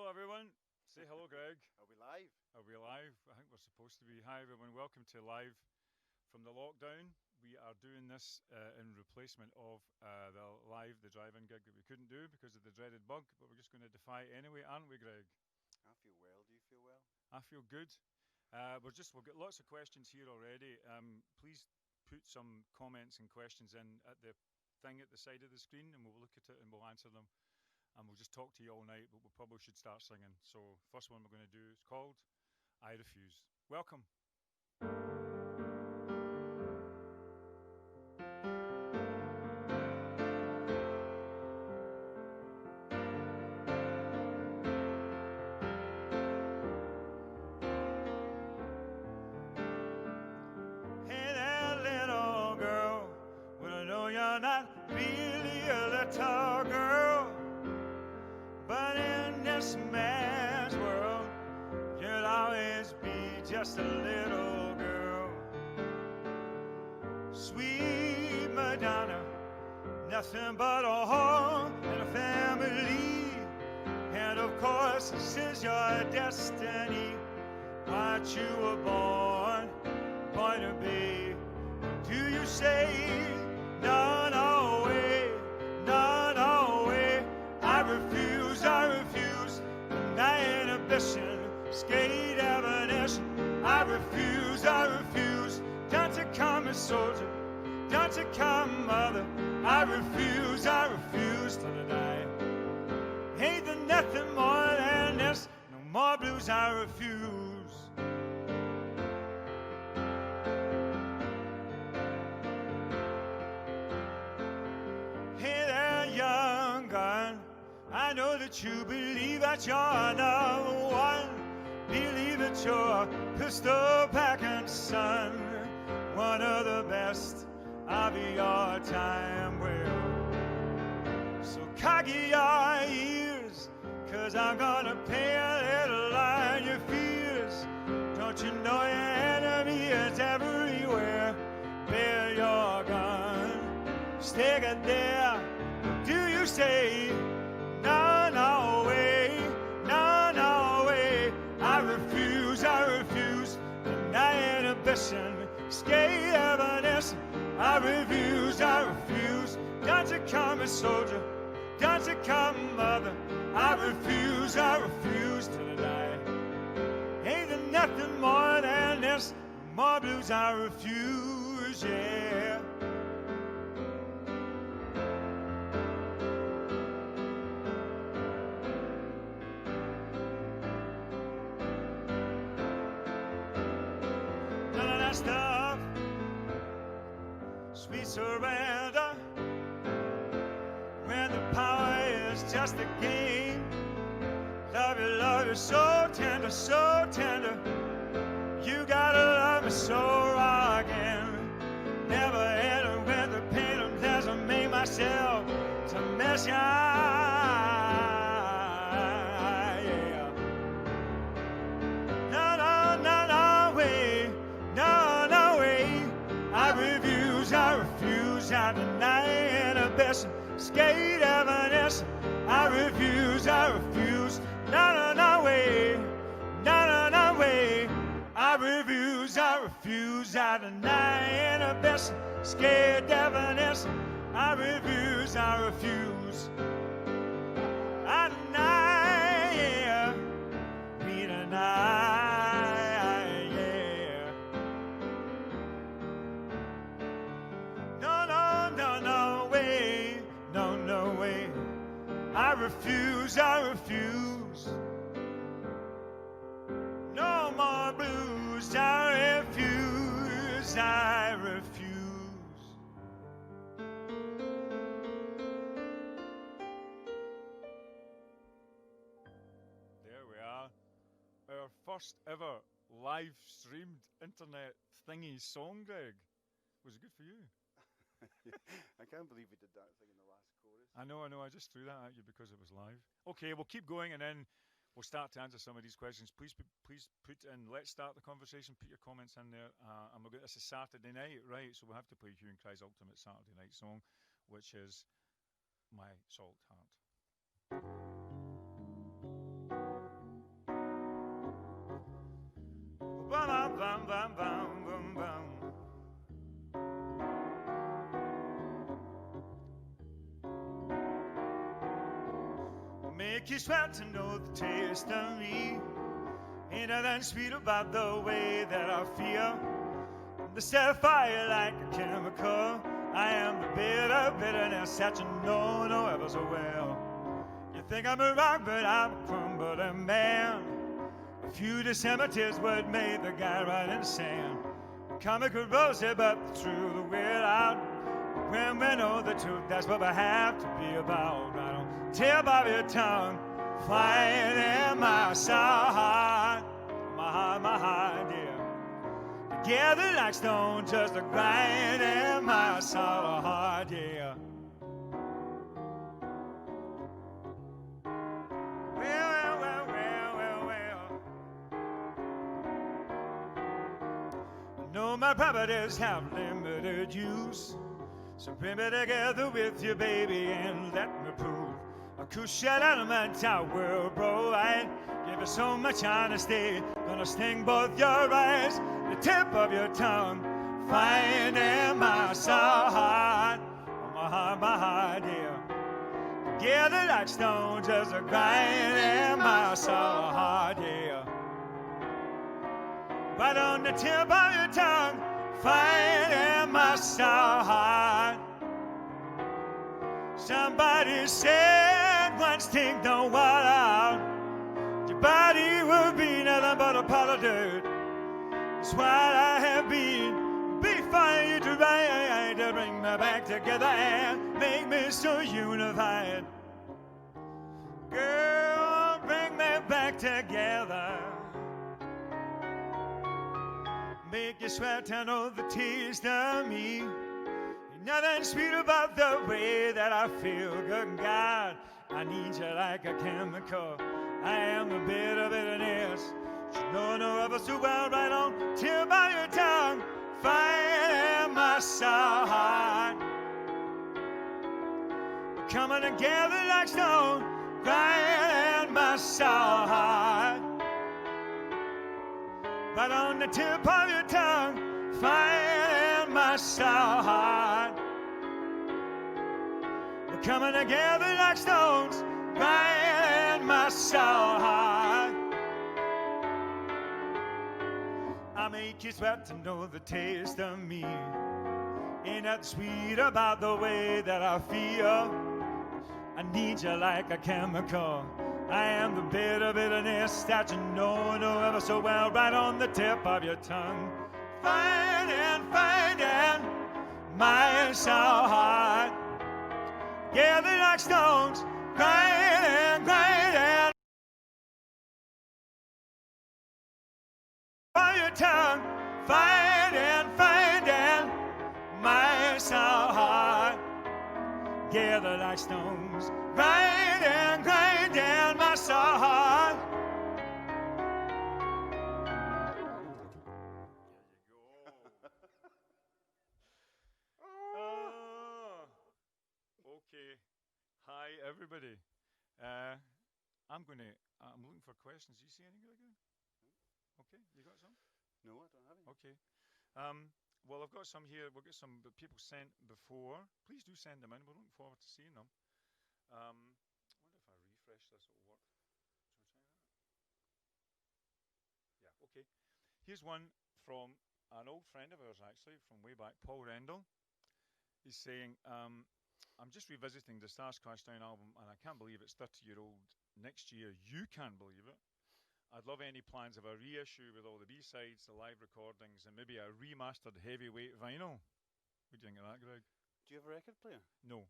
Hello, everyone. Say hello, Greg. Are we live? Are we live? I think we're supposed to be. Hi, everyone. Welcome to Live from the Lockdown. We are doing this in replacement of the drive-in gig that we couldn't do because of the dreaded bug, but we're just going to defy anyway, aren't we, Greg? I feel well. Do you feel well? I feel good. We've got lots of questions here already. Please put some comments and questions in at the thing at the side of the screen, and we'll look at it and we'll answer them. And we'll just talk to you all night, but we probably should start singing. So, first one we're going to do is called I Refuse. Welcome. Hey there, little girl. Well, I know you're not really a little girl, but in this man's world, you'll always be just a little girl. Sweet Madonna, nothing but a home and a family. And of course, this is your destiny. What you were born to be. Do you say, no, no way, no, no way. I refuse, deny inhibition, skate definition. I refuse, don't you come a soldier, don't you come mother. I refuse to deny. Ain't there nothing more than this, no more blues, I refuse. Hey there, young gun, I know that you believe that you're number one. Believe that you're a pistol-packing son, one of the best of your time. Well, so cocky your ears, 'cause I'm gonna pay a little on your fears. Don't you know your enemy is everywhere? Bear your gun, stick it there. Do you say, no, no way, no, no way. I refuse, deny inhibition, skate evanescent. I refuse, don't you come a soldier, don't you come mother. I refuse to deny. Ain't there nothing more than this, more blues, I refuse, yeah. None of that stuff, sweet surrender, when the power is just a game. Love you so tender, so tender. You gotta love me so rockin'. Never enter with the pain of pleasure. Make myself to mess ya. Yeah. No, no, no, no way, no, no way. I refuse, I deny inhibition, skate evanescent. I refuse, no, no, no way, no, no, no way. I refuse, I deny inhibition, skate definition. I refuse, I deny, yeah, we deny, yeah. No, no, no, no way, no, no way. I refuse, no more blues, I refuse, I refuse. There we are. Our first ever live streamed internet thingy song, Greg. Was it good for you? I can't believe we did that thing in the last chorus. I know. I just threw that at you because it was live. Okay, we'll keep going and then we'll start to answer some of these questions. Please put in, let's start the conversation, put your comments in there. And we'll get this is Saturday night, right? So we'll have to play Hue Cry's ultimate Saturday night song, which is My Salt Heart. bum, bum, bum, bum, bum. Make you sweat to know the taste of me. Ain't nothing sweet about the way that I feel. The set fire like a chemical. I am the bitterness that you know ever so well. You think I'm a rock, but I'm a crumbling man. A few December tears would make the guy right in the sand. Comic rosy, but the truth will wear out. When we know the truth, that's what we have to be about. Right on tip of your tongue, flying in my heart, my heart, yeah. Together like stone, just a grind in my soul heart, yeah. No, my properties have limited use. So bring me together with you, baby, and let me prove I could shut out of my tower, bro. I give you so much honesty, gonna sting both your eyes, the tip of your tongue, finding my heart, my heart, yeah. Together like stone, just a grind in my heart, yeah. Right on the tip of your tongue, finding my heart. Somebody said once take the water out, your body will be nothing but a pile of dirt. That's what I have been before you try to bring me back together and make me so unified. Girl, bring me back together. Make you sweat to know the taste of me. Ain't nothing sweet about the way that I feel. Good God, I need you like a chemical. I am the bitterness. You know of us too well, right on tip of your tongue. Fire in my heart. We're coming together like stone. Crying in my heart. Right on the tip of your tongue, fire in my heart. We're coming together like stones, fire in my heart. I make you sweat to know the taste of me. Ain't that sweet about the way that I feel? I need you like a chemical. I am the bitterness that you know ever so well, right on the tip of your tongue. Finding my heart. Gather like stones, grinding. On your tongue, finding my heart. Gather like stones, grinding my heart. Okay. Hi, everybody. I'm looking for questions. Do you see anything like that? Okay, you got some? No, I don't have any. Okay. Well, I've got some here. We'll get some people sent before. Please do send them in. We're looking forward to seeing them. I wonder if I refresh this, it'll work. Shall we try that? Yeah, okay. Here's one from an old friend of ours, actually, from way back, Paul Rendell. He's saying, I'm just revisiting the Stars Crash Down album, and I can't believe it's 30-year-old next year. You can't believe it. I'd love any plans of a reissue with all the B-sides, the live recordings, and maybe a remastered heavyweight vinyl. What do you think of that, Greg? Do you have a record player? No.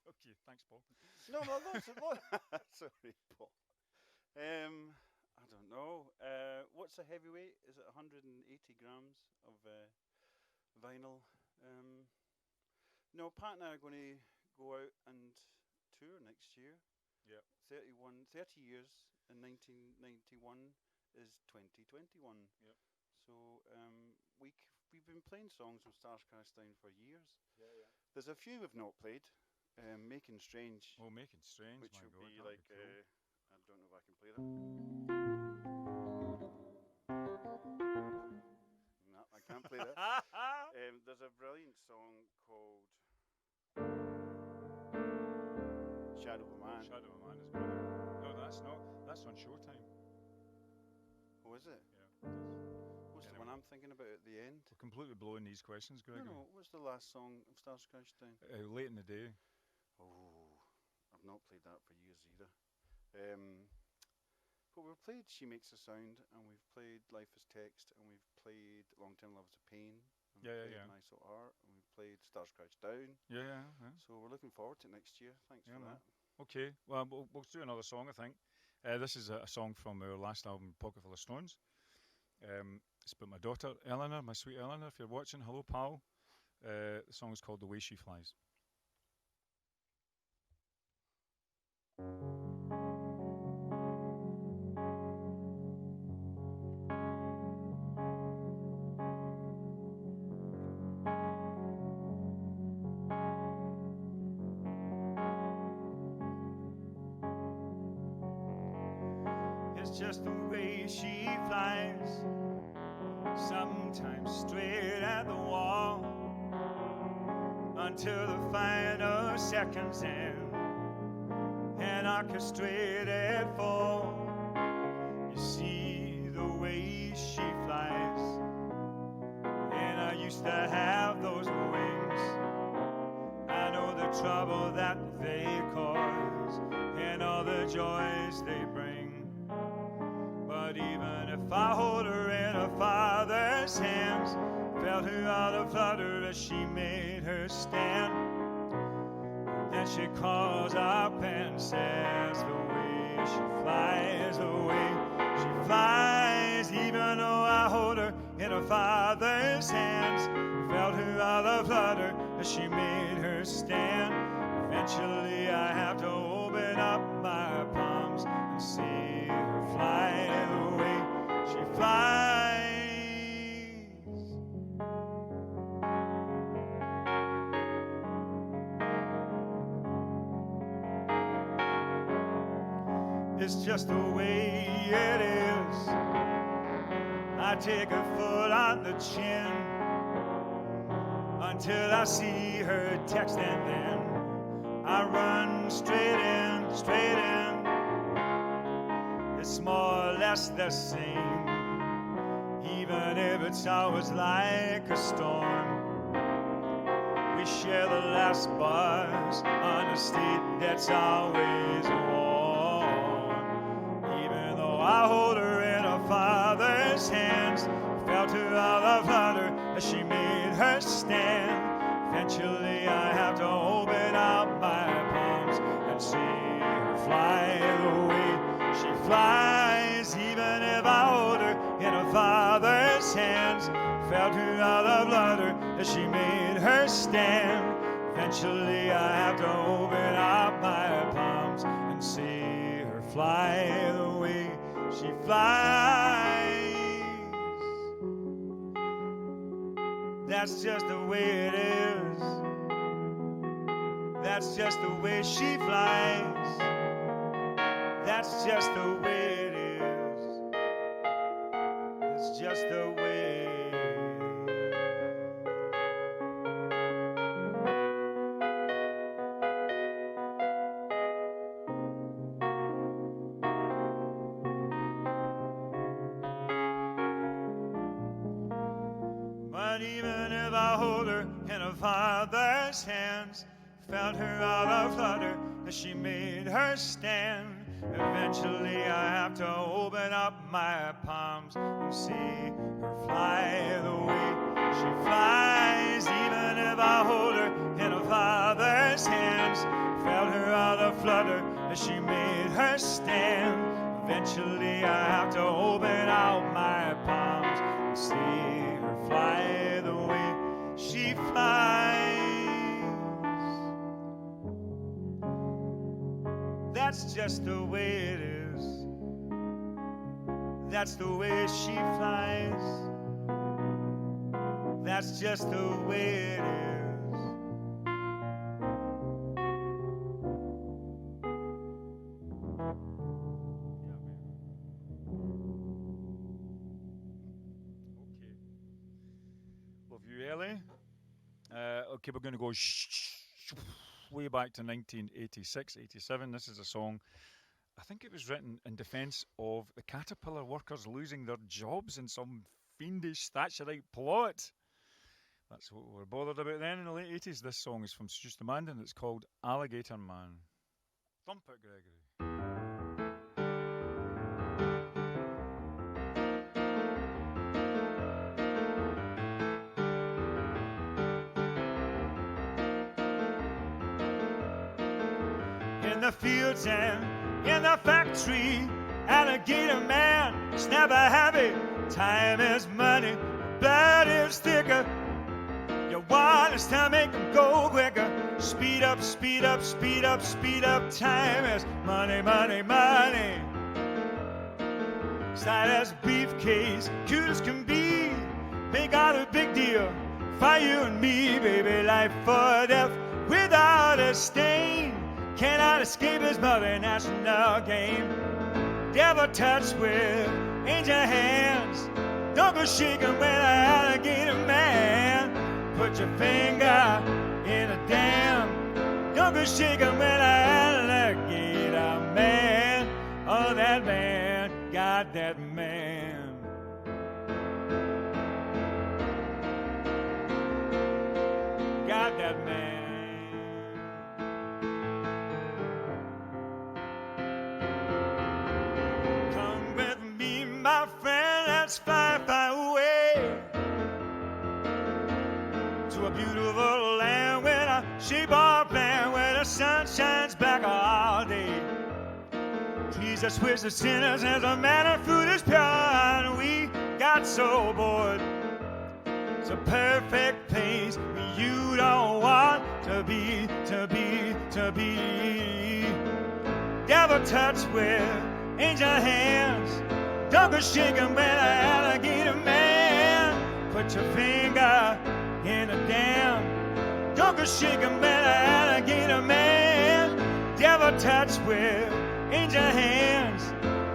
Okay, thanks, Paul. No, that's sorry, Paul. I don't know. What's a heavyweight? Is it 180 grams of vinyl? No, Pat and I are going to go out and tour next year. Yeah. 30 years in 1991 is 2021. Yep. So we've been playing songs from Stars Cast Down for years. Yeah, yeah. There's a few we've not played. Making Strange. Oh, Making Strange, which my will God, be that'd like be cool. I don't know if I can play that. play that. There's a brilliant song called Shadow of a Man. Shadow of a Man is brilliant. No, that's not. That's on Showtime. Oh, is it? Yeah. What's the one I'm thinking about at the end? We're completely blowing these questions, Gregory. No, what's the last song of Stars Crash Down? Late in the Day. Oh, I've not played that for years either. But we've played She Makes a Sound, and we've played Life is Text, and we've played Long Term Love is a Pain, and we've played Nice Old Heart, and we've played Stars Crash Down. Yeah. So we're looking forward to next year. Thanks for that. Okay, well, we'll do another song, I think. This is a song from our last album, Pocket Full of Stones. It's about my daughter, Eleanor, my sweet Eleanor. If you're watching, hello, pal. The song is called The Way She Flies. It's just the way she flies, sometimes straight at the wall, until the final seconds end, an orchestrated fall. You see the way she flies, and I used to have those wings. I know the trouble that they cause, and all the joys they bring. But even if I hold her in her father's hands, felt her out of flutter as she made her stand, then she calls up and says, the way she flies, the way she flies. Even though I hold her in her father's hands, felt her out of flutter as she made her stand. Eventually I have to open up my palms and see her fly the way she flies. It's just the way it is. I take her foot on the chin until I see her text, and then I run straight in. It's more or less the same, even if it's always like a storm. We share the last bars on a street that's always warm. Even though I hold her in her father's hands, felt her out of flutter as she made her stand. Eventually I have to open up my palms and see her fly the way she flies. Even if I hold her in her father's hands, felt her out of flutter as she made her stand. Eventually I have to open up my palms and see her fly the way she flies. That's just the way it is. That's just the way she flies. That's just the way it is. It's just the way. But even if I hold her in her father's hands, felt her out of flutter as she made her stand. Eventually I have to open up my palms and see her fly the way she flies. Even if I hold her in her father's hands, felt her out of flutter as she made her stand. Eventually I have to open out my palms and see her fly the way she flies. That's just the way it is. That's the way she flies. That's just the way it is. Okay, we're going to go way back to 1986, 87. This is a song, I think it was written in defence of the caterpillar workers losing their jobs in some fiendish Thatcherite plot. That's what we were bothered about then in the late 80s. This song is from Seduce the Man, and it's called Alligator Man. Thump it, Gregory. In the fields and in the factory, alligator man, snap a habit. Time is money, blood is thicker. You want us to make them go quicker. Speed up, speed up, speed up, speed up. Time is money, money, money. Side as a briefcase, cute as can be. Make out a big deal for you and me, baby. Life or death without a stain. Cannot escape his multinational game. Devil touch with angel hands. Don't go shaking when an alligator man. Put your finger in a dam. Don't go shaking when an alligator man. Oh, that man got that man. Got that man. Come with me, my friend, let's fly, fly away to a beautiful land with a shape our plan, where the sun shines back all day. Jesus whips the sinners as a man of fruit is pure, and we got so bored. It's a perfect place where you don't want to be, to be, to be. Devil touch with angel hands. Don't go shaking when an alligator man. Put your finger in a dam. Don't go shaking when an alligator man. Devil touch with angel hands.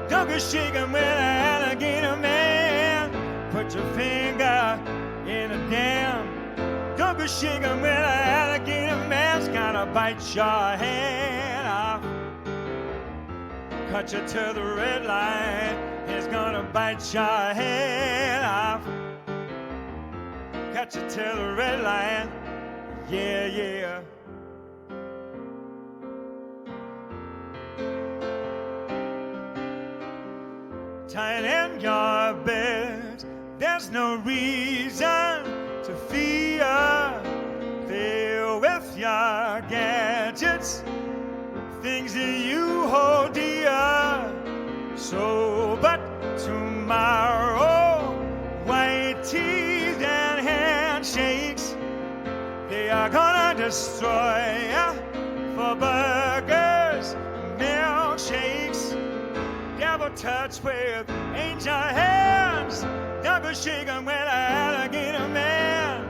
Don't go shaking when an alligator man. Put your finger in a dam. Don't go shaking when an alligator man's gonna bite your hand off. Cut you to the red line. He's gonna bite your hand off. Cut you to the red line. Yeah, yeah. Tight in your bed, there's no reason to fear. There with your gadgets, things that you hold dear. So, but tomorrow, white teeth and handshakes, they are gonna destroy ya for burgers, milkshakes. Devil touch with angel hands. Don't go shaking when an alligator man.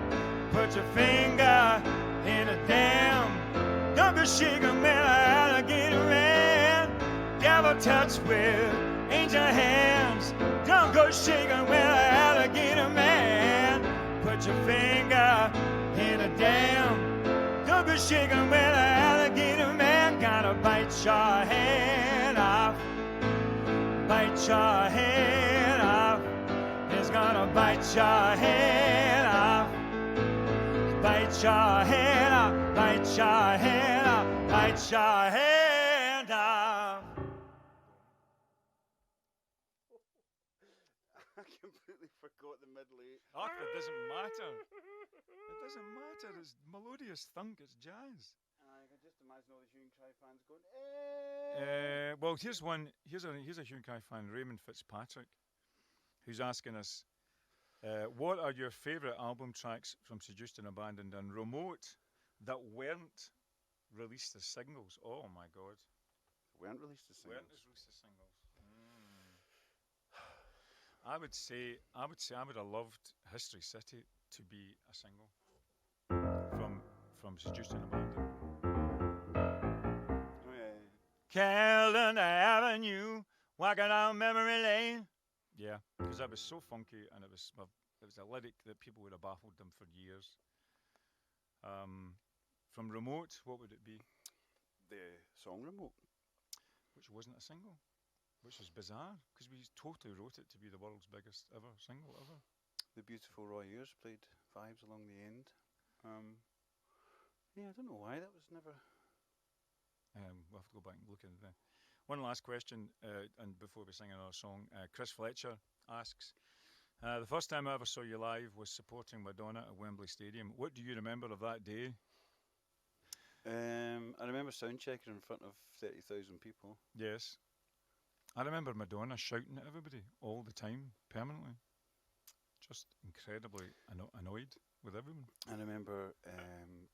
Put your finger in a dam. Don't go shaking when an alligator man. Devil touch with angel hands. Don't go shaking when an alligator man. Put your finger in a dam. Don't go shaking when an alligator man. Gonna bite your hand off. Bite your hand off. He's gonna bite your hand off. Bite your hand off. Bite your hand off. Bite your hand off. I completely forgot the middle eight. Oh, it doesn't matter. It doesn't matter. It's melodious thunk. It's jazz. I can just imagine all the Hue Cry fans going, eh. Well, here's one. Here's a Hue Cry fan, Raymond Fitzpatrick, who's asking us, what are your favourite album tracks from Seduced and Abandoned and Remote that weren't released as singles? Oh my God. Weren't released as singles. Weren't released as singles. I would say I would have loved History City to be a single from Seduced and Abandoned. Oh, yeah. Calendar Avenue, walking down memory lane. Yeah, because that was so funky, and it was a lyric that people would have baffled them for years. From Remote, what would it be? The song Remote. Which wasn't a single, which was bizarre because we totally wrote it to be the world's biggest ever single ever. The beautiful Roy Ayers played vibes along the end. Yeah, I don't know why that was never. We'll have to go back and look into that. One last question, and before we sing another song, Chris Fletcher asks, the first time I ever saw you live was supporting Madonna at Wembley Stadium. What do you remember of that day? I remember sound checking in front of 30,000 people. Yes. I remember Madonna shouting at everybody all the time, permanently. Just incredibly annoyed with everyone. I remember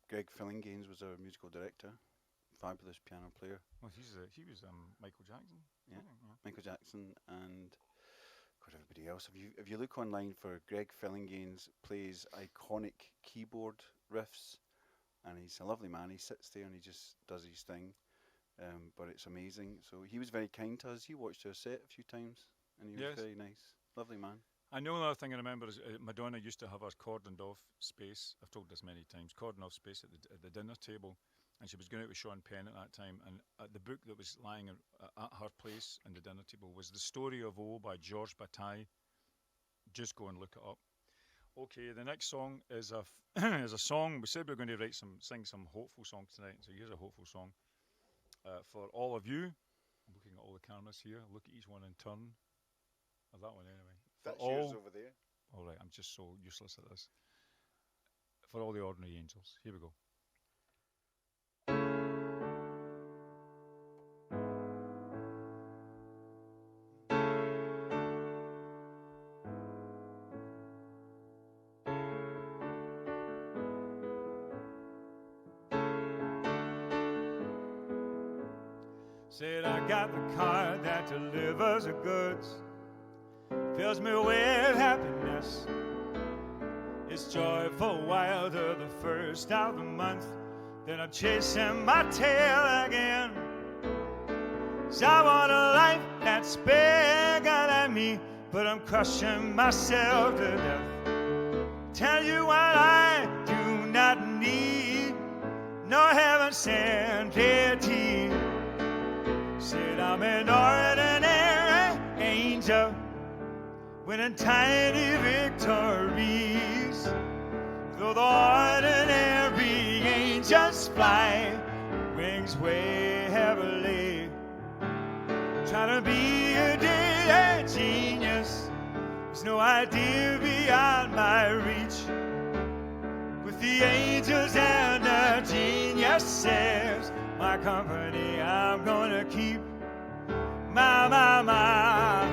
Greg Fillinganes was our musical director, fabulous piano player. Well, he was Michael Jackson. Yeah, Michael Jackson and God, everybody else. If you look online for Greg Fillinganes plays iconic keyboard riffs, and he's a lovely man. He sits there and he just does his thing, but it's amazing. So he was very kind to us. He watched our set a few times, and he was very nice, lovely man. I know another thing I remember is Madonna used to have her cordoned off space. I've told this many times. Cordoned off space at the dinner table, and she was going out with Sean Penn at that time. And the book that was lying at her place on the dinner table was The Story of O by Georges Bataille. Just go and look it up. Okay, the next song is a song. We said we were going to sing some hopeful songs tonight. So here's a hopeful song for all of you. I'm looking at all the cameras here. Look at each one in turn. Or that one anyway. That's yours over there. All right, I'm just so useless at this. For all the ordinary angels. Here we go. Said I got the car that delivers the goods, fills me with happiness. It's joyful wilder the first of the month, then I'm chasing my tail again. So I want a life that's bigger than me, but I'm crushing myself to death. Tell you what I do not need, no heaven sent pity. Said I'm an ordinary angel winning tiny victories. Though the ordinary angels fly, wings way heavily. Trying to be a day genius, there's no idea beyond my reach. With the angels and the geniuses, my company I'm gonna keep. My, my, my.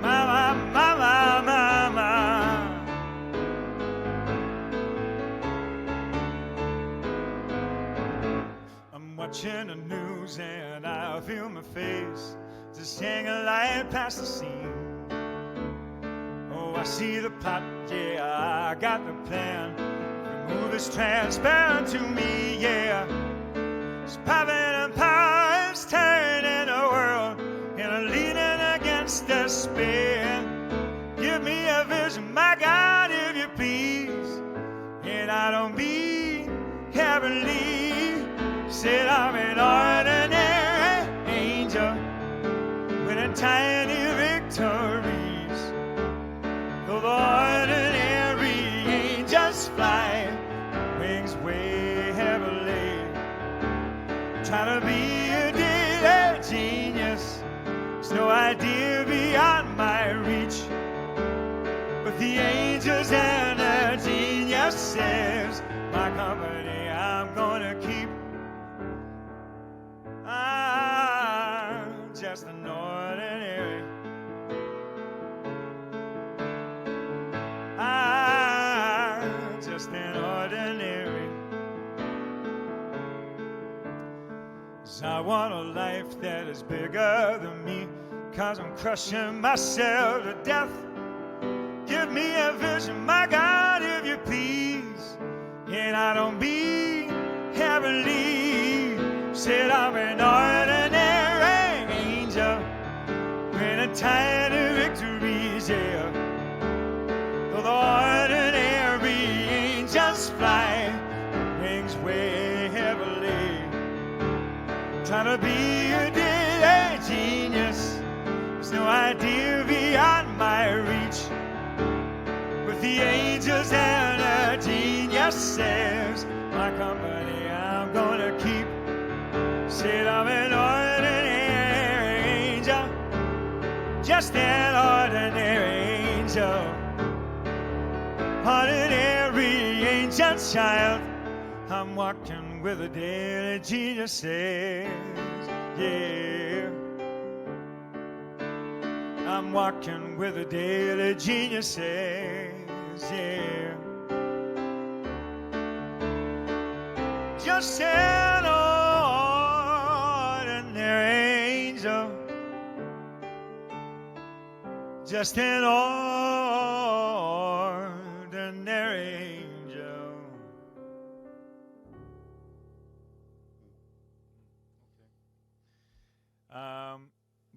My, my, my, my, my. I'm watching the news and I feel my face just hang a light past the scene. Oh, I see the plot, yeah, I got the plan. The movie's transparent to me, yeah. It's popping and power is turning the world, and I'm leaning against the spin. Give me a vision, my God, if you please, and I don't be heavenly. Said I'm an ordinary angel winning tiny victories. Though the ordinary angels fly, wings way heavily. Trying to be a daily genius, there's no idea beyond my reach. But the angels and the geniuses, my company I'm gonna keep. I'm just an ordinary. I'm just an ordinary. 'Cause I want a life that is bigger than me, 'cause I'm crushing myself to death. Give me a vision, my God, if you please, and I don't be heavenly. Said I'm an ordinary angel winning tiny victories, yeah. Trying to be a daily genius. There's no idea beyond my reach. With the angels and the geniuses, my company I'm gonna keep. Said I'm an ordinary angel, just an ordinary angel, ordinary angel child. I'm walking with the daily geniuses, yeah. I'm walking with the daily geniuses, yeah. Just an ordinary angel, just an ordinary angel.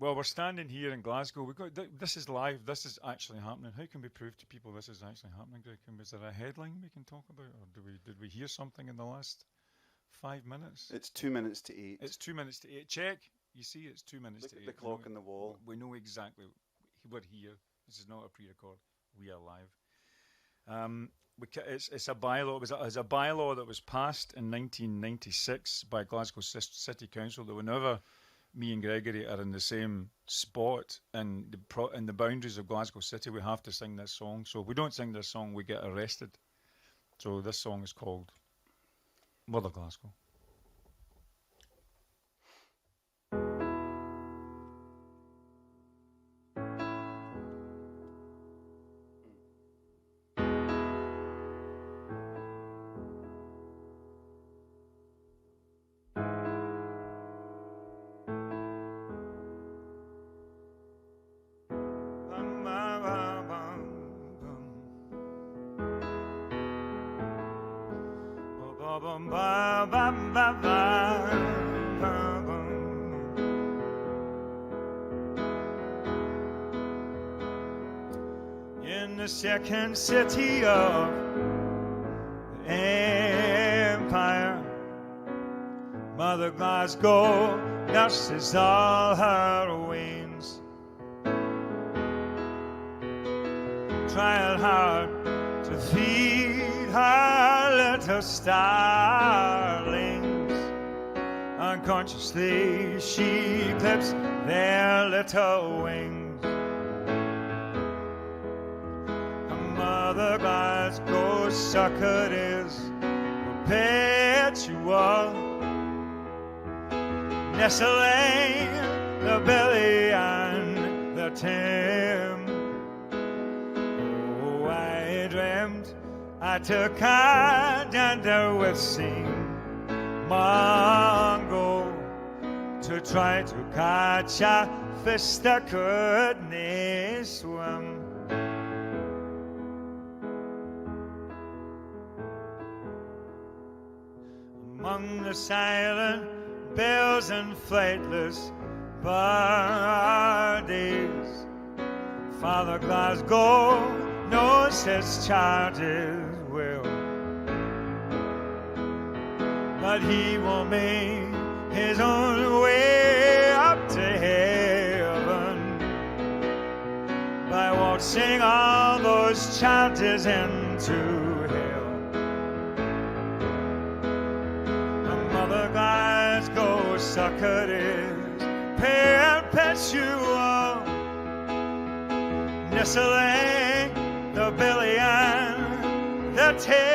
Well, we're standing here in Glasgow. We got this is live. This is actually happening. How can we prove to people this is actually happening, Greg? Is there a headline we can talk about, or did we hear something in the last 5 minutes? It's 2 minutes to 8. It's 2 minutes to 8. Check. You see, it's 2 minutes Look to at 8. the clock on the wall. We know exactly. We're here. This is not a pre-record. We are live. It's a bylaw. It was a bylaw that was passed in 1996 by Glasgow City Council that whenever me and Gregory are in the same spot in the boundaries of Glasgow City, we have to sing this song. So if we don't sing this song, we get arrested. So this song is called Mother Glasgow. In the second city of the empire, Mother Glasgow nurses all her wings, trying hard to feed her little starlings. Unconsciously she clips their little wings. Mother Glasgow succored is perpetual, nestling the belly and the Tim. Oh, I dreamt I took her down there with Sing Mongo to try to catch a fish that couldn't swim. Among the silent bells and flightless birdies, Father Glasgow knows his charges well, but he will make his own way up to heaven by waltzing all those charges into hell. Mother Glasgow succored is perpetual, nestling the belly and the tail.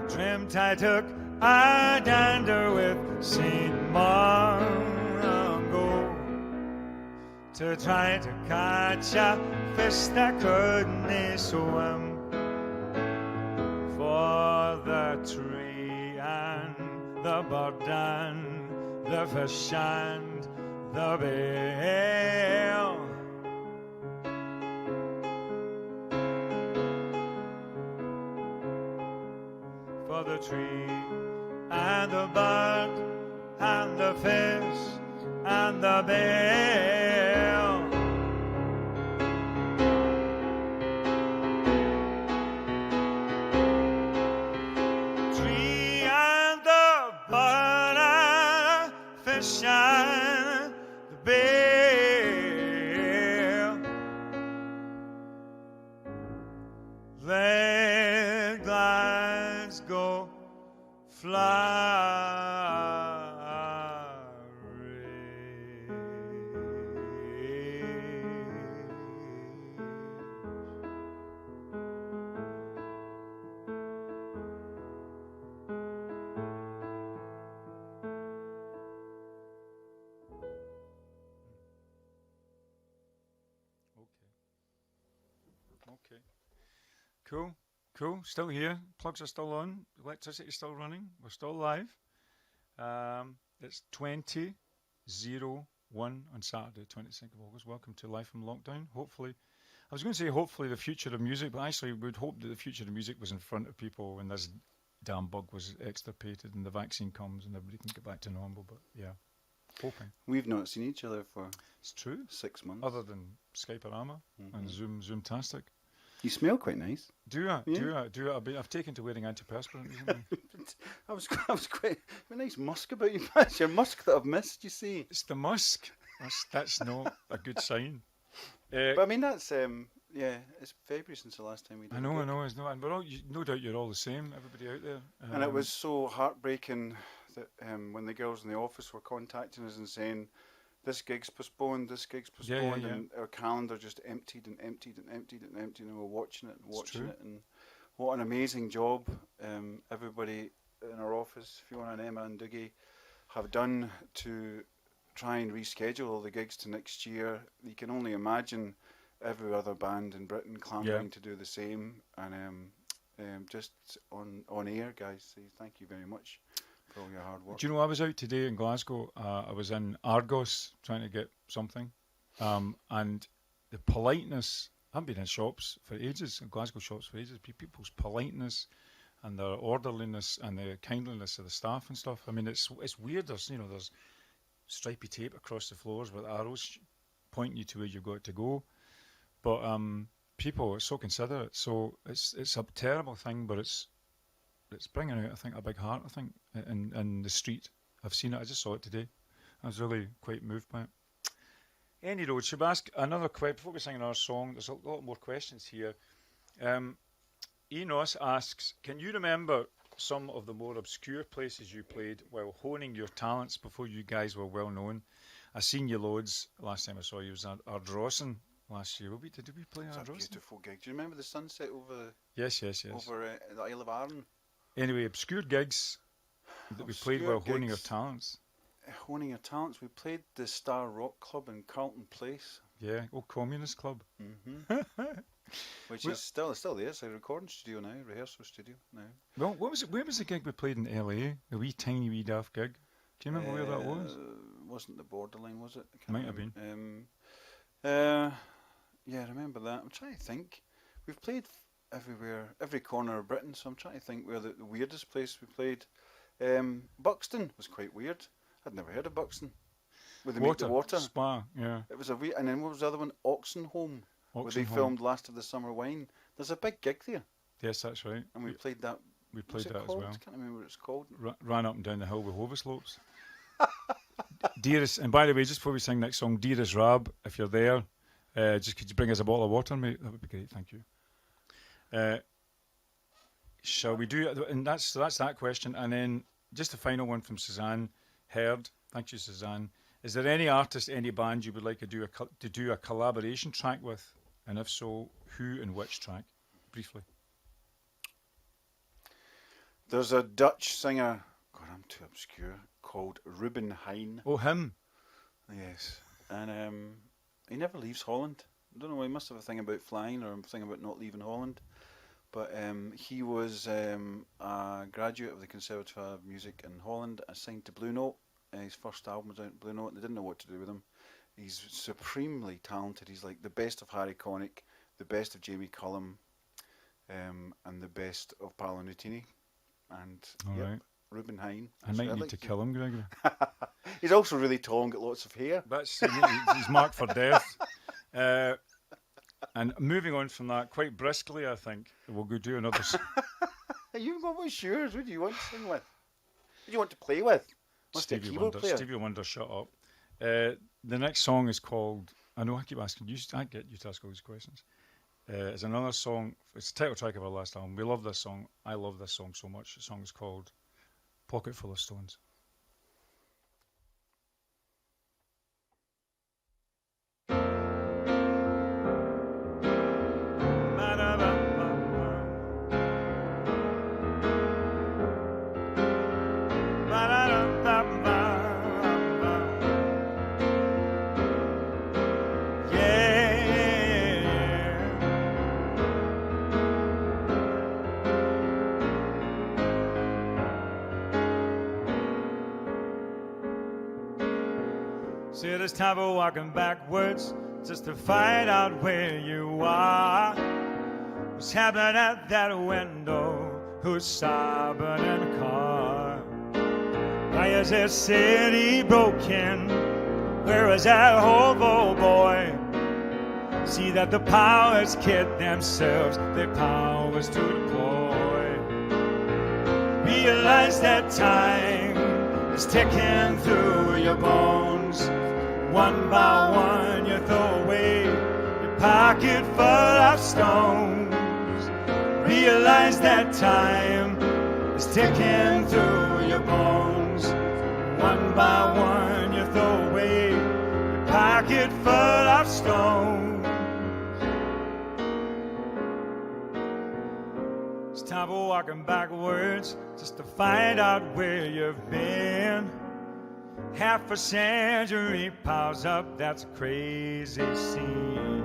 Dreamt I took a dander with St. Mungo to try to catch a fish that couldn't swim. For the tree and the bird and the fish and the bell, for the tree and the bird and the fish and the bell. Tree and the bird shine the bell. Let Glasgow Okay. Cool. Cool. Still here. Plugs are still on. Electricity's still running. We're still live. It's 20:01 on Saturday, 22nd of August. Welcome to Live from Lockdown. Hopefully, I was going to say hopefully the future of music, but actually we would hope that the future of music was in front of people when this damn bug was extirpated and the vaccine comes and everybody can get back to normal. But yeah, hoping. We've not seen each other for It's true. 6 months. Other than Skype-orama and Zoom-tastic. You smell quite nice. Do I? Yeah. Do I? I've taken to wearing antiperspirant recently. I was quite a nice musk about you. That's your musk that I've missed. You see. It's the musk. That's not a good sign. But I mean, that's yeah. It's February since the last time we did. I know. It's not, and we're all, no doubt you're all the same. Everybody out there. And it was so heartbreaking that when the girls in the office were contacting us and saying, this gig's postponed, this gig's postponed, yeah. and our calendar just emptied and emptied and emptied and emptied, and we're watching it and watching it, and what an amazing job everybody in our office, Fiona and Emma and Dougie, have done to try and reschedule all the gigs to next year. You can only imagine every other band in Britain clamoring to do the same, and just on air, guys, say thank you very much for all your hard work. Do you know, I was out today in Glasgow. I was in Argos trying to get something, and the politeness. I haven't been in shops for ages, in Glasgow shops for ages. People's politeness and their orderliness and the kindliness of the staff and stuff. I mean, it's weird. There's stripy tape across the floors with arrows pointing you to where you've got to go. But people are so considerate. So it's a terrible thing, but it's bringing out, I think, a big heart, I think, in the street. I've seen it. I just saw it today. I was really quite moved by it. Any road, should we ask another question? Before we sing another song, there's a lot more questions here. Enos asks, can you remember some of the more obscure places you played while honing your talents before you guys were well known? I seen you loads. Last time I saw you was at Ardrossan last year. Did we play Ardrossan? It's a beautiful gig. Do you remember the sunset over Yes. over the Isle of Arran? Anyway, obscure gigs that we played while honing our talents. Honing your talents. We played the Star Rock Club in Carlton Place. Yeah, old Communist Club. Which is still there. It's a recording studio now, rehearsal studio now. Well, where was the gig we played in LA? The wee tiny daft gig. Do you remember where that was? Wasn't the Borderline, was it? Might have been. Yeah, I remember that. I'm trying to think. We've played everywhere, every corner of Britain, so I'm trying to think where the weirdest place we played. Buxton was quite weird. I'd never heard of Buxton. With the water. Spa, yeah. It was a weird, and then what was the other one? Oxenholme, where they filmed Last of the Summer Wine. There's a big gig there. Yes, that's right. And we played that. We played that called? as well. I can't remember what it's called. Ran up and down the hill with hover slopes. Dearest, and by the way, just before we sing next song, Dearest Rab, if you're there, just could you bring us a bottle of water, mate? That would be great, thank you. Shall we do it? And that's that question. And then just a final one from Suzanne Heard. Thank you, Suzanne. Is there any artist, any band you would like to do a collaboration track with? And if so, who and which track? Briefly. There's a Dutch singer, God, I'm too obscure, called Ruben Heijn. Oh, him. Yes. And he never leaves Holland. I don't know, he must have a thing about flying or a thing about not leaving Holland. But he was a graduate of the Conservatoire of Music in Holland, assigned to Blue Note. His first album was out in Blue Note, and they didn't know what to do with him. He's supremely talented. He's like the best of Harry Connick, the best of Jamie Cullum, and the best of Paolo Nutini. And right. Ruben Heijn. I might need to kill him, Gregory. He's also really tall and got lots of hair. He's marked for death. And moving on from that, quite briskly, I think we'll go do another. You've got what's yours? What do you want to sing with? What do you want to play with? Must be a Stevie keyboard Wonder. player. Stevie Wonder, shut up. The next song is called. I know I keep asking you. I get you to ask all these questions. It's another song. It's the title track of our last album. We love this song. I love this song so much. The song is called "Pocket Full of Stones." See, it's time for walking backwards just to find out where you are. What's happening at that window? Who's sobbing in the car? Why is this city broken? Where is that hobo boy? See that the powers kid themselves, their powers to deploy. Realize that time is ticking through your bones. One by one you throw away your pocket full of stones. Realize that time is ticking through your bones. One by one you throw away your pocket full of stones. It's time for walking backwards just to find out where you've been. Half a century piles up, that's a crazy scene.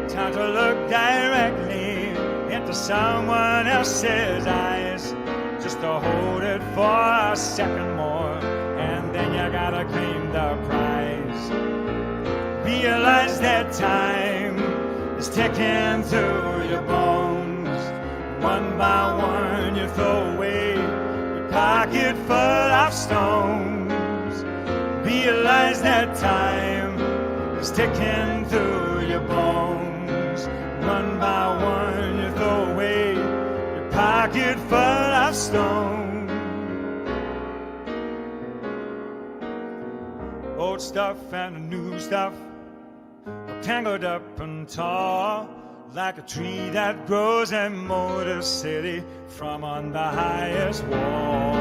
Time to look directly into someone else's eyes, just to hold it for a second more, and then you gotta claim the prize. Realize that time is ticking through your bones. One by one you throw away your pocket full of stones. Realize that time is ticking through your bones. One by one you throw away your pocket full of stones. Old stuff and the new stuff are tangled up and tall, like a tree that grows in Motor City from on the highest wall.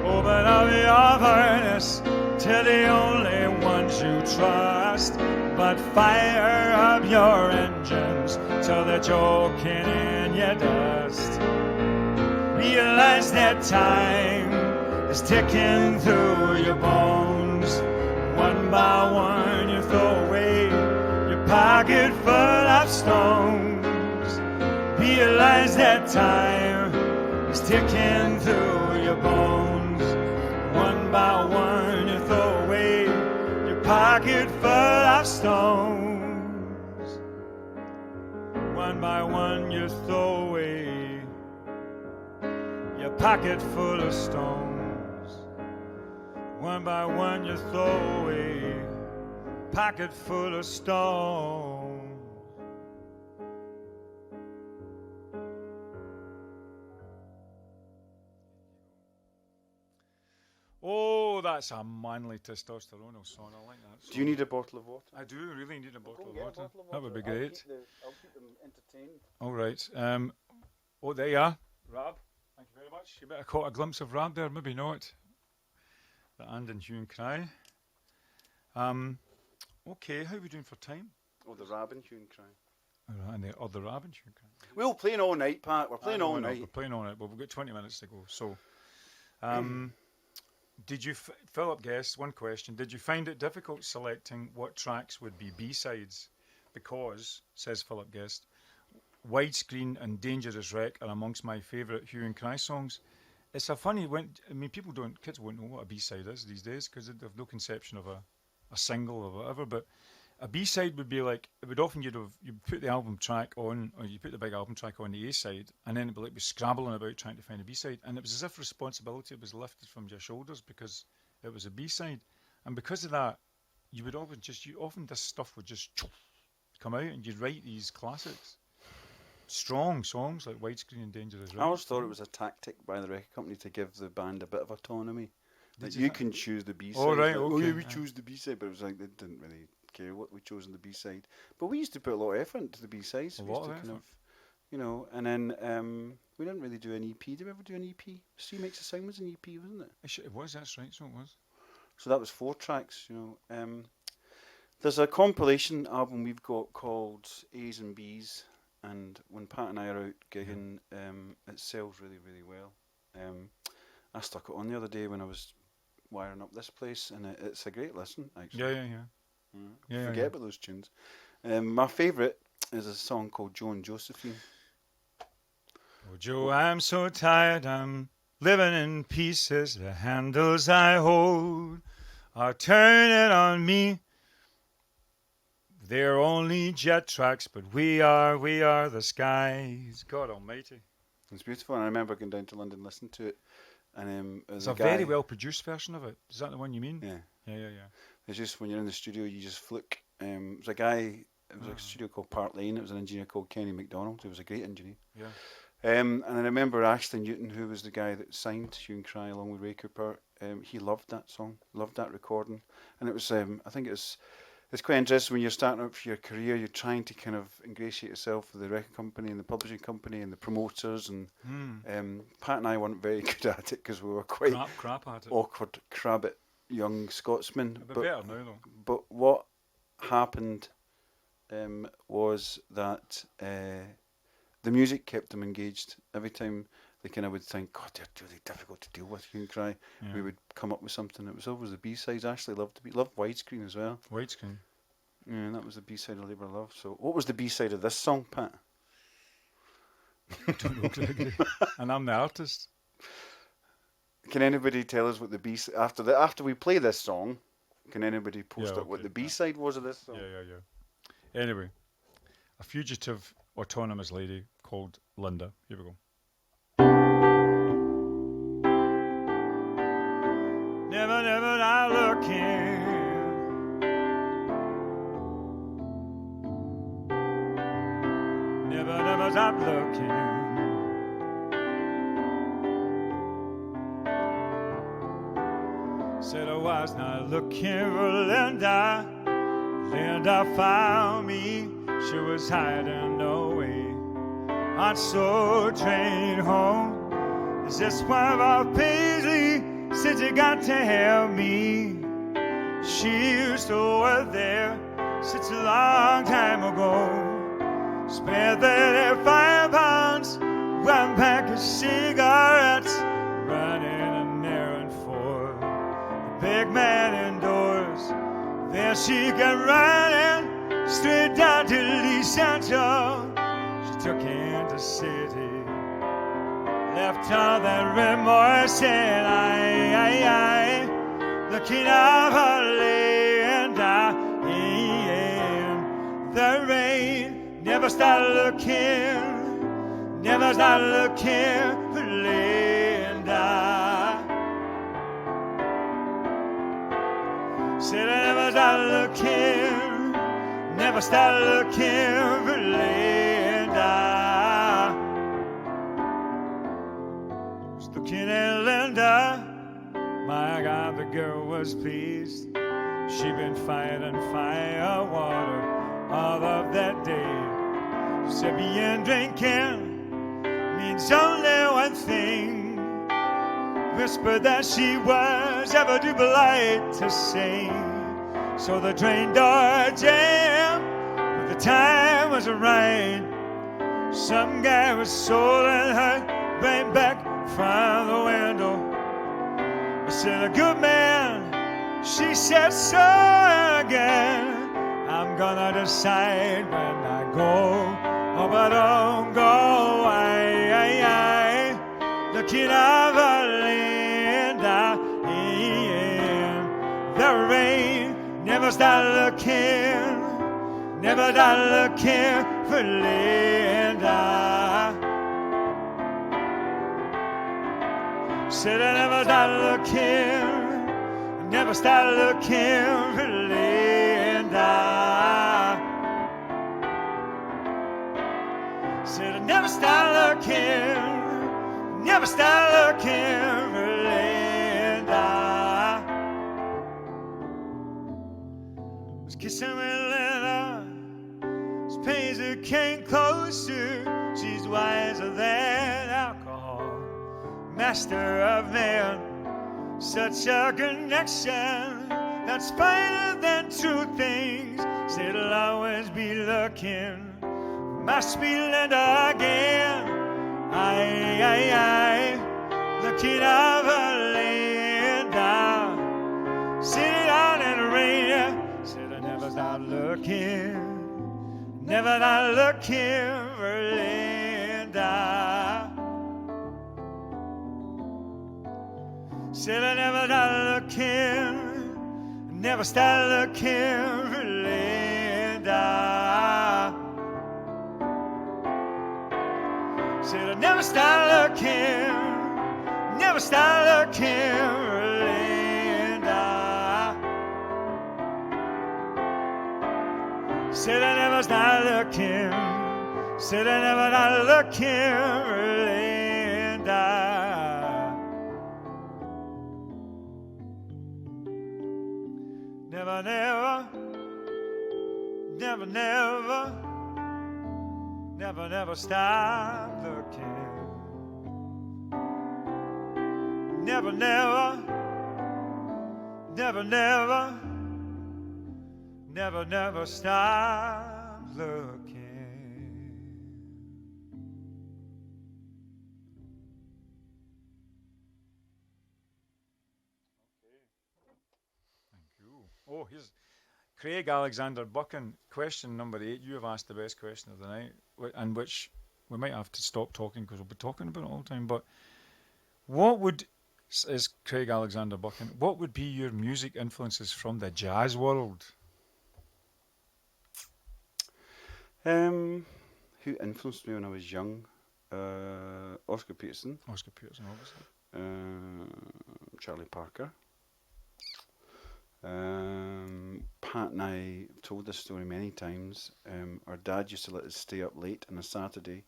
Open up your furnace to the only ones you trust, but fire up your engines till they're choking in your dust. Realize that time is ticking through your bones. One by one you throw away your pocket full of stones. Realize that time is ticking through your bones. One by one you throw away your pocket full of stones. One by one you throw away your pocket full of stones. One by one you throw away pocket full of stones. Oh, that's a manly testosterone song. I like that song. Do you need a bottle of water? I do really need a bottle of Get a water. bottle of That would be water. great. I'll keep them entertained. All right. Oh, there you are. Rab, thank you very much. You better caught a glimpse of Rab there, maybe not. The And in Hue Cry. Okay, how are we doing for time? Oh, the Rabin Hue Cry. All right, and the other Rab in Hue Cry. We're playing all night, Pat. We're I playing know, all I know, night. We're playing all night. Well, we've got 20 minutes to go. So, did you, Philip guessed one question, did you find it difficult selecting what tracks would be B-sides? Because, says Philip Guest, Widescreen and Dangerous Wreck are amongst my favourite Hue and Cry songs. It's a funny, people kids won't know what a B-side is these days because they have no conception of a single or whatever, but a B-side would be like, it would often you'd put the album track on, or you put the big album track on the A-side, and then it'd be like be scrabbling about trying to find a B-side, and it was as if responsibility was lifted from your shoulders because it was a B-side, and because of that, often this stuff would just come out, and you'd write these classics. strong songs like Widescreen and Dangerous. I always thought it was a tactic by the record company to give the band a bit of autonomy. Like you can choose the B side. Oh right, like, okay. Oh yeah, we choose the B side, but it was like they didn't really care what we chose on the B side. But we used to put a lot of effort into the B sides. A We used lot to of kind effort. of, you know, and then we didn't really do an EP. Did we ever do an EP? Street Makes a Sound was an EP, wasn't it? It was. That's right. So it was. So that was 4 tracks. You know, there's a compilation album we've got called A's and B's, and when Pat and I are out gigging, it sells really, really well. I stuck it on the other day when I was wiring up this place, and it's a great listen, actually. Yeah. Forget about those tunes. My favourite is a song called Joe and Josephine. Oh, Joe, I'm so tired, I'm living in pieces. The handles I hold are turning on me. They're only jet tracks, but we are the skies. God almighty. It's beautiful, and I remember going down to London listening to it. And it's a very well produced version of it. Is that the one you mean? Yeah. Yeah. It's just when you're in the studio, you just flick. It was a guy. It was a studio called Park Lane. It was an engineer called Kenny MacDonald. He was a great engineer. Yeah. And I remember Ashley Newton, who was the guy that signed Hue Cry along with Ray Cooper. He loved that song, loved that recording, and it was. I think it's quite interesting when you're starting up your career. You're trying to kind of ingratiate yourself with the record company and the publishing company and the promoters. And Pat and I weren't very good at it because we were quite crap at it. Awkward, crabbit young Scotsmen. But better now, though. But what happened was that the music kept them engaged. Every time they kind of would think, God, they're really difficult to deal with, Hue Cry. Yeah. We would come up with something. It was always the B-sides. Ashley loved Widescreen as well. Widescreen. Yeah, and that was the B-side of Labour Love. So what was the B-side of this song, Pat? I don't know, Gregory. And I'm the artist. Can anybody tell us what the B-side... After we play this song, can anybody post up what the B-side was of this song? Yeah. Anyway, a fugitive autonomous lady called Linda. Here we go. Never not looking. Never stop looking. Said I was not looking for Linda. Linda found me. She was hiding away on Soul Train home. Is this one of Paisley? Said you got to help me. She used to work there such a long time ago. Spent 35 pounds, 1 pack of cigarettes, running an errand for the big man indoors. Then she got running straight down to Lee Central. She took in the city, left all that remorse, and I looking out for Linda in the rain. Never stop looking for Linda. Said I never stop looking for Linda. Looking at Linda, my God, the girl was pleased. She'd been fighting fire water all of that day. She said being drinking means only one thing. Whispered that she was ever too polite to sing. So the train door jammed, but the time was right. Some guy was soling her right back from the window. I said, a good man, she said, so again. I'm gonna decide when I go, oh, but don't go, I looking over Linda in the rain. Never stop looking for Linda. Said I never stop looking for Linda. Said I never stop looking, never stop looking for Linda. Was kissing with Linda, as Paisley came closer. She's wiser than alcohol, master of men. Such a connection that's finer than two things. Said I'll always be looking. Must be Linda again. I, looking over Linda, sitting out in the rain. Said I never stop looking, never stop looking for Linda. Said I never stop looking, never stop looking for Linda. Said I never stop looking, never stop looking for Linda. Said I never stop looking, said I never stop looking for Linda. Never, never, never, never. Never, never stop looking. Never, never, never, never, never, never stop looking. Thank you. Oh, here's Craig Alexander Buchan, question number 8. You have asked the best question of the night, and which we might have to stop talking because we'll be talking about it all the time. But what would, is Craig Alexander Buchan, what would be your music influences from the jazz world? Who influenced me when I was young? Oscar Peterson. Oscar Peterson, obviously. Charlie Parker. Pat and I have told this story many times. Our dad used to let us stay up late on a Saturday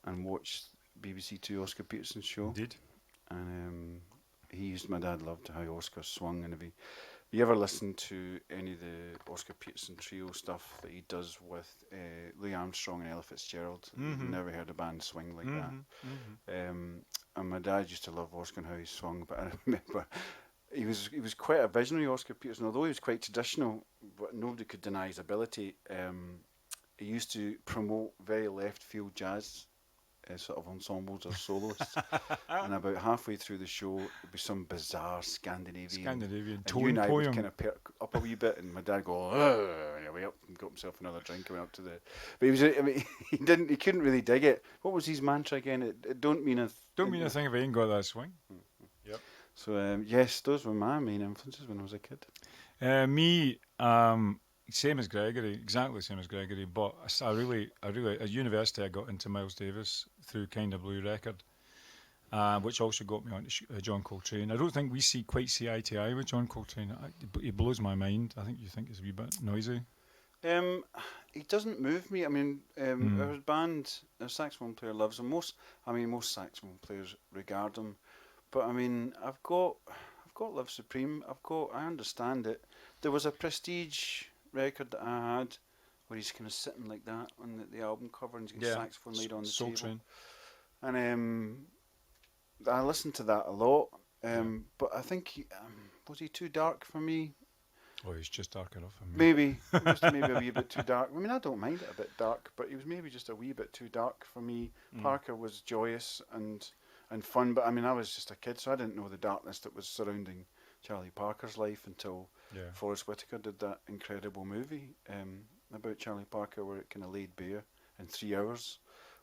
and watch BBC Two Oscar Peterson show. Indeed. And my dad loved how Oscar swung. And if you ever listen to any of the Oscar Peterson trio stuff that he does with Louis Armstrong and Ella Fitzgerald, you've never heard a band swing like that. And my dad used to love Oscar and how he swung, but I remember he was quite a visionary, Oscar Peterson. Although he was quite traditional, but nobody could deny his ability. He used to promote very left field jazz sort of ensembles or soloists, and about halfway through the show there'd be some bizarre Scandinavian tone and I poem. would kind of perk up a wee bit, and my dad go, anyway, up and got himself another drink and went up to the. But he was, I mean, he couldn't really dig it. What was his mantra again? It don't mean a thing if I ain't got that swing. Yep. So yes, those were my main influences when I was a kid. Me, same as Gregory, exactly the same as Gregory. But I really, at university, I got into Miles Davis through Kind of Blue record, which also got me onto John Coltrane. I don't think we quite see eye to eye with John Coltrane. He blows my mind. I think you think he's a wee bit noisy. He doesn't move me. I mean, our band, our saxophone player loves him. Most saxophone players regard him. But I mean, I've got Love Supreme. I understand it. There was a Prestige record that I had where he's kind of sitting like that on the album cover, and he's got saxophone laid on the table. Train. And I listened to that a lot. But I think was he too dark for me? Oh, he's just dark enough for me. Maybe a wee bit too dark. I mean, I don't mind it a bit dark, but he was maybe just a wee bit too dark for me. Parker was joyous and fun, but I mean, I was just a kid, so I didn't know the darkness that was surrounding Charlie Parker's life until Forrest Whitaker did that incredible movie about Charlie Parker, where it kind of laid bare in 3 hours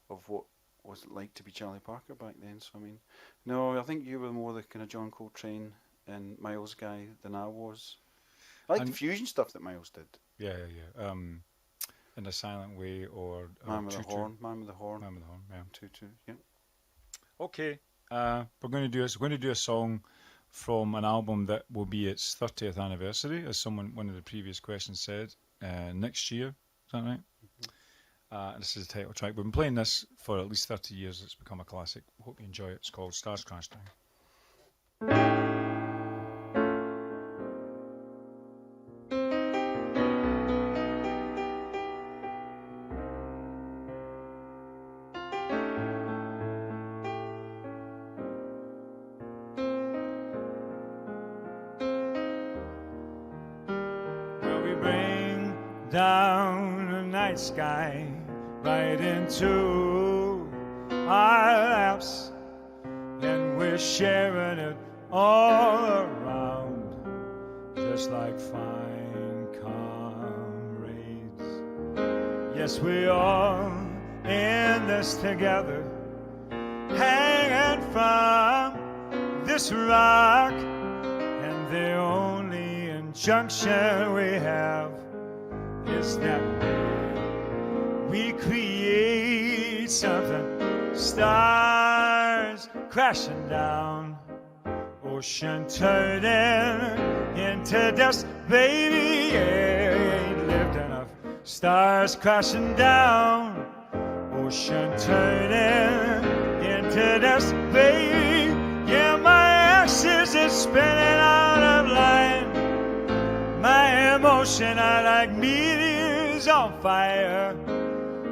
of what was it like to be Charlie Parker back then. So I mean, no, I think you were more the kind of John Coltrane and Miles guy than I was. I like the fusion stuff that Miles did. Yeah. In a Silent Way or Man with the Horn. Yeah. 2-2. Yeah. Okay. We're going to do a song from an album that will be its 30th anniversary, as one of the previous questions said, next year. Is that right? And this is the title track. We've been playing this for at least 30 years. It's become a classic. Hope you enjoy it. It's called Stars Crash Down. Well, we bring down the night sky right into our laps, and we're sharing it all around, just like fine comrades. Yes, we all in this together, hanging from this rock, and the only injunction we have is that we create something. Stars crashing down, ocean turning into dust, baby, yeah, ain't lived enough. Stars crashing down, ocean turning into dust, baby, yeah, my axis is spinning out of line. My emotion are like meteors on fire.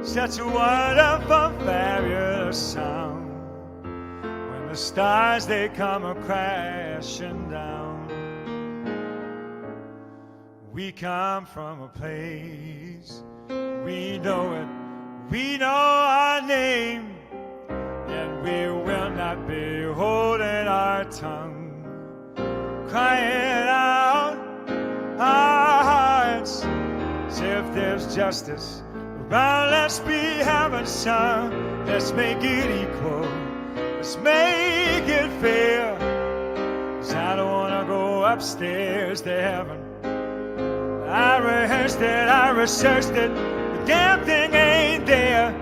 Such a wonderful, fabulous sound. When the stars, they come a-crashing down. We come from a place, we know it, we know our name, and we will not be holding our tongue, crying out our hearts as if there's justice around. Let's be having some, let's make it equal, let's make it fair, 'cause I don't wanna go upstairs to heaven. I rehearsed it, I researched it, the damn thing ain't there.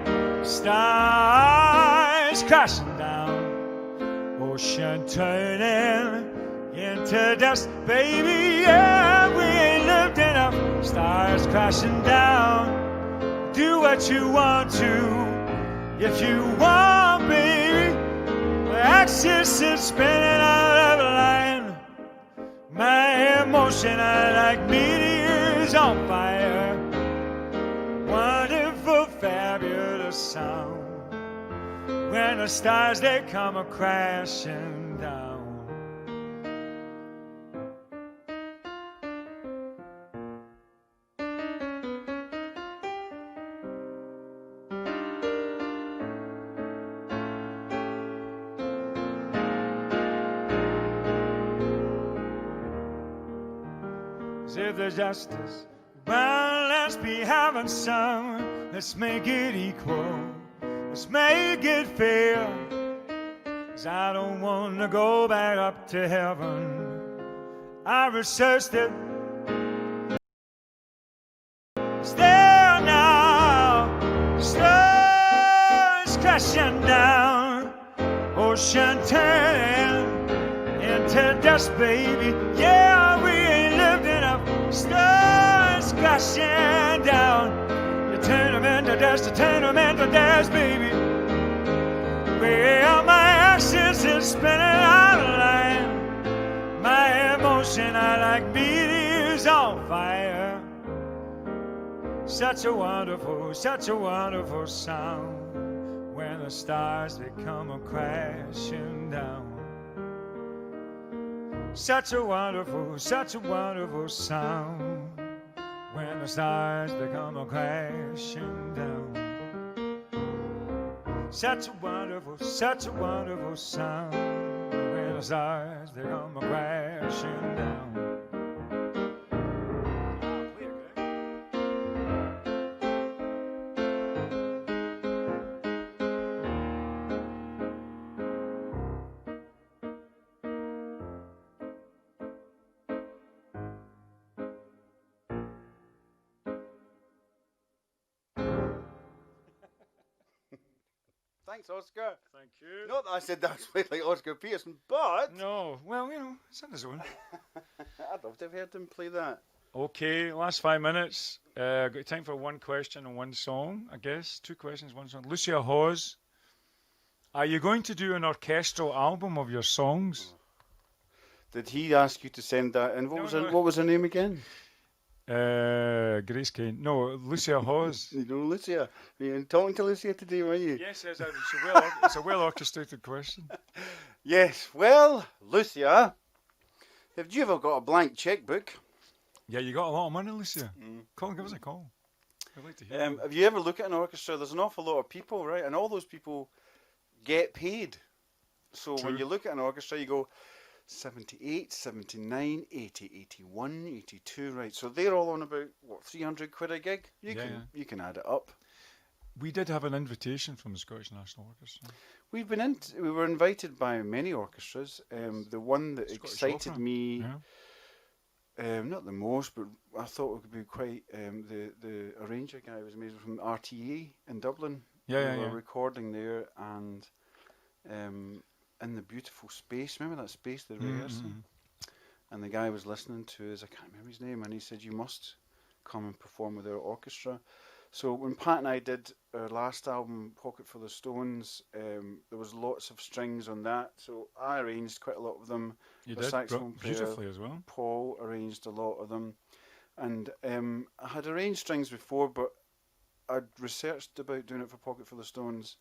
Stars crashing down, ocean turning into dust, baby, yeah, we ain't lived enough. Stars crashing down, do what you want to, if you want, baby. The axis is spinning out of line. My emotion are like meteors on fire. Wonderful, fabulous sound. When the stars, they come a-crashing down. If there's justice, well, let's be having some. Let's make it equal, let's make it fair, 'cause I don't want to go back up to heaven. I researched it, it's there now. Stars crashing down, ocean turning into dust, baby, yeah, we ain't lived enough. Stars crashing down, you turn them into dust, you turn them into dust, baby. Well, my axis is spinning out of line. My emotion are like meteors on fire. Such a wonderful sound. When the stars, they come a-crashing down. Such a wonderful sound. When the stars, they come a-crashing down. Such a wonderful sound. When the stars, they come a-crashing down. Thanks, Oscar. Thank you. Not that I said that was played like Oscar Peterson, but No, well, you know, it's on his own. I'd love to have heard him play that. Okay, last 5 minutes. Got time for one question and one song, I guess. 2 questions, one song. Lucia Hawes, are you going to do an orchestral album of your songs? Did he ask you to send that in? No, What was her name again? Grace Kane. No, Lucia Hawes. You know, Lucia. Were you talking to Lucia today, were you? Yes, it's a well orchestrated question. Yes. Well, Lucia, have you ever got a blank checkbook? Yeah, you got a lot of money, Lucia. Call, give us a call. I'd like to hear. Have you ever looked at an orchestra? There's an awful lot of people, right? And all those people get paid. So when you look at an orchestra, you go 78, 79, 80, 81, 82, right? So they're all on about, what, 300 quid a gig? You can add it up. We did have an invitation from the Scottish National Orchestra. We were invited by many orchestras. The one that Scottish excited Opera. me, Yeah. not the most, but I thought it would be quite, the arranger guy was amazing, from RTA in Dublin. We were recording there, and in the beautiful space. Remember that space they're rehearsing? And the guy was listening to us, I can't remember his name, and he said, you must come and perform with our orchestra. So when Pat and I did our last album, Pocket Full of Stones, there was lots of strings on that, so I arranged quite a lot of them. You the did saxophone player, beautifully as well. Paul arranged a lot of them. And I had arranged strings before, but I'd researched about doing it for Pocket Full of Stones,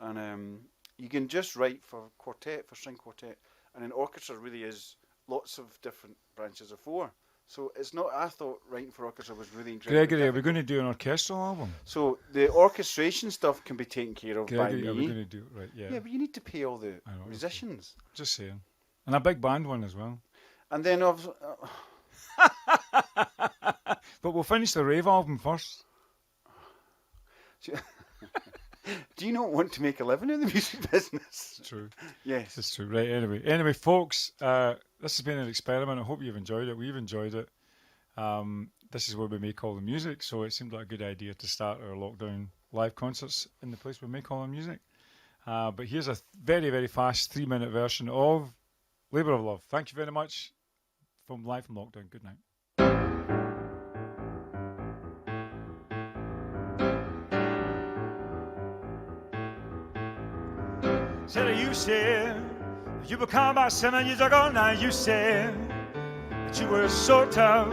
and you can just write for quartet, for string quartet, and an orchestra really is lots of different branches of 4. So it's not, I thought writing for orchestra was really incredible. Gregory, are we going to do an orchestral album? So the orchestration stuff can be taken care of by Gregory, me. are we going to do it right? Yeah. Yeah, but you need to pay all the I know, musicians. Just saying. And a big band one as well. And then But we'll finish the rave album first. do you not want to make a living in the music business? It's true. Yes. It's true. Right, anyway, folks, this has been an experiment. I hope you've enjoyed it. We've enjoyed it. This is where we make all the music, so it seemed like a good idea to start our lockdown live concerts in the place where we make all the music. But here's a very, very fast 3-minute version of Labour of Love. Thank you very much from live from lockdown. Good night. Said you said you were come about 7 years ago. Now you said that you were so tough.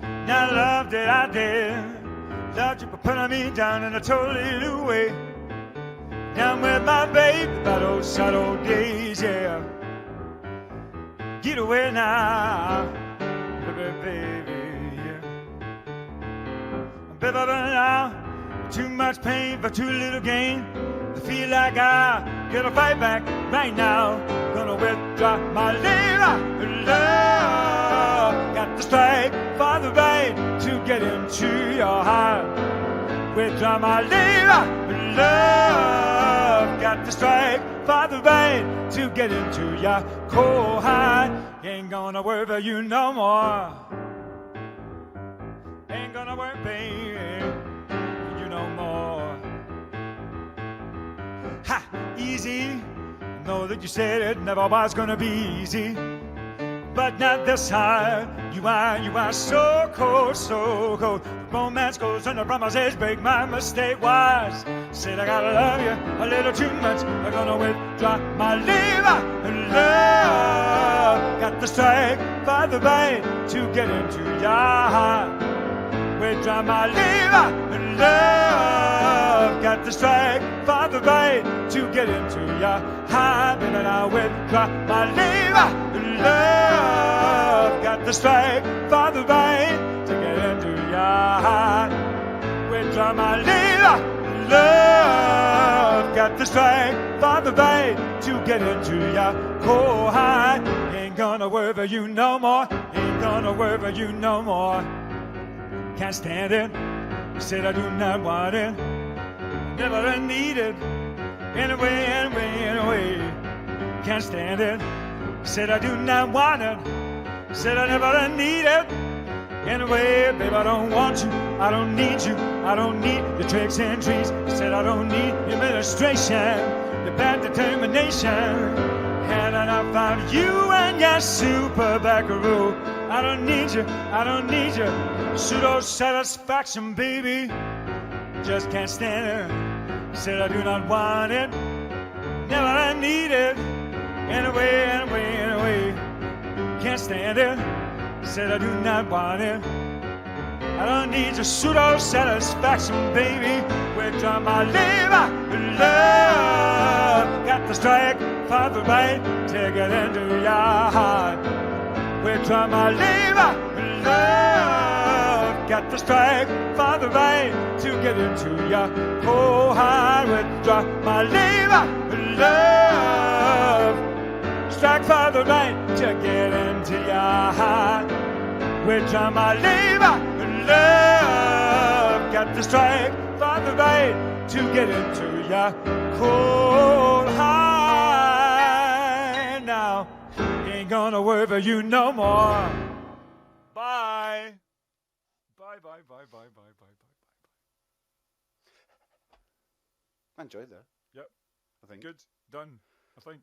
Now love that I did, loved you for putting me down in a totally new way. Now I'm with my baby, about old sad old days, yeah. Get away now, baby, yeah. Baby, now, too much pain for too little gain. I feel like I gotta fight back right now. Gonna withdraw my love. Got to strike for the vein to get into your heart. Withdraw my love. Got to strike for the vein to get into your cold heart. Ain't gonna worry for you no more. Ain't gonna worry, baby, for you no more. Ha! Easy. Know that you said it never was gonna be easy, but not this time. You are so cold, so cold. Romance goes and the promises break. My mistake was said I gotta love you a little too much. I'm gonna withdraw my love. Got the strike for the vein to get into your heart. Withdraw my love. Got the strike for the vein to get into your heart. And then I withdraw my love. Got the strike for the vein to get into your heart. Withdraw my love. Got the strike for the vein to get into your cold heart. Ain't gonna worry for you no more. Ain't gonna worry for you no more. Can't stand it. Said I do not want it. Never need it. Anyway. Can't stand it. Said I do not want it. Said I never need it. Anyway, babe, I don't want you. I don't need you. I don't need your tricks and treats. Said I don't need your administration, your bad determination. And then I found you and your super buckaroo. I don't need you, I don't need you. Pseudo satisfaction, baby. Just can't stand it. Said I do not want it. Never I need it. Anyway, anyway, anyway. Can't stand it. Said I do not want it. I don't need your pseudo satisfaction, baby. Withdraw my labor, love. Got to strike for the right to get into your heart. Withdraw my labor, love. Got to strike for the right to get into your cold heart. Withdraw my labor, love. Strike for the right to get into your heart. Withdraw my labor, love. Got to strike for the right to get into your cold heart. Now, ain't gonna worry for you no more. Bye. Bye, bye, bye, bye, bye, bye, bye, I enjoyed that. Yep. I think. Good. Done, I think.